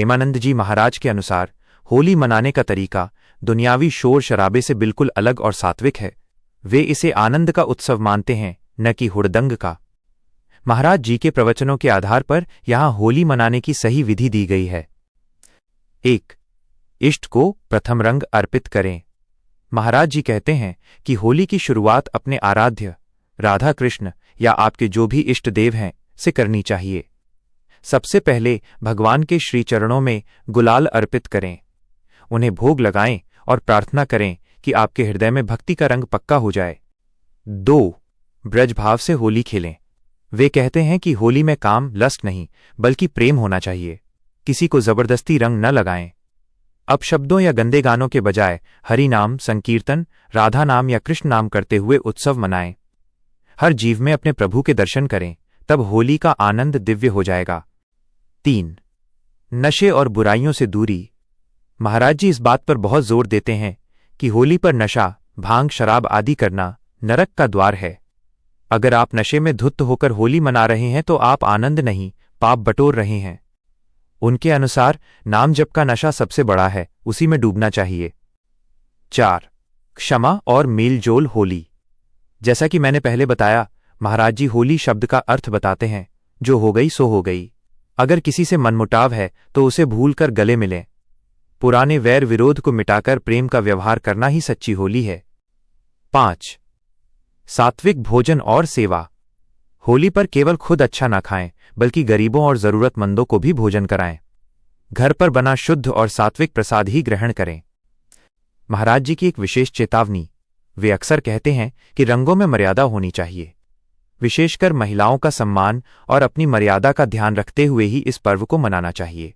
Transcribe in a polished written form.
प्रेमानंद जी महाराज के अनुसार होली मनाने का तरीका दुनियावी शोर शराबे से बिल्कुल अलग और सात्विक है। वे इसे आनंद का उत्सव मानते हैं, न कि हुड़दंग का। महाराज जी के प्रवचनों के आधार पर यहां होली मनाने की सही विधि दी गई है। 1. इष्ट को प्रथम रंग अर्पित करें। महाराज जी कहते हैं कि होली की शुरुआत अपने आराध्य राधा कृष्ण या आपके जो भी इष्ट देव हैं से करनी चाहिए। सबसे पहले भगवान के श्री चरणों में गुलाल अर्पित करें, उन्हें भोग लगाएं और प्रार्थना करें कि आपके हृदय में भक्ति का रंग पक्का हो जाए। 2. ब्रजभाव से होली खेलें। वे कहते हैं कि होली में काम लस्ट नहीं बल्कि प्रेम होना चाहिए। किसी को जबरदस्ती रंग न लगाएं। अपशब्दों या गंदे गानों के बजाय हरि नाम, संकीर्तन, राधा नाम या कृष्ण नाम करते हुए उत्सव मनाएं। हर जीव में अपने प्रभु के दर्शन करें, तब होली का आनंद दिव्य हो जाएगा। 3. नशे और बुराइयों से दूरी। महाराज जी इस बात पर बहुत जोर देते हैं कि होली पर नशा, भांग, शराब आदि करना नरक का द्वार है। अगर आप नशे में धुत होकर होली मना रहे हैं तो आप आनंद नहीं, पाप बटोर रहे हैं। उनके अनुसार नाम जप का नशा सबसे बड़ा है, उसी में डूबना चाहिए। 4. क्षमा और मेलजोल होली। जैसा कि मैंने पहले बताया, महाराज जी होली शब्द का अर्थ बताते हैं, जो हो गई सो हो गई। अगर किसी से मनमुटाव है तो उसे भूलकर गले मिलें। पुराने वैर विरोध को मिटाकर प्रेम का व्यवहार करना ही सच्ची होली है। 5. सात्विक भोजन और सेवा। होली पर केवल खुद अच्छा ना खाएं, बल्कि गरीबों और जरूरतमंदों को भी भोजन कराएं। घर पर बना शुद्ध और सात्विक प्रसाद ही ग्रहण करें। महाराज जी की एक विशेष चेतावनी। वे अक्सर कहते हैं कि रंगों में मर्यादा होनी चाहिए। विशेषकर महिलाओं का सम्मान और अपनी मर्यादा का ध्यान रखते हुए ही इस पर्व को मनाना चाहिए।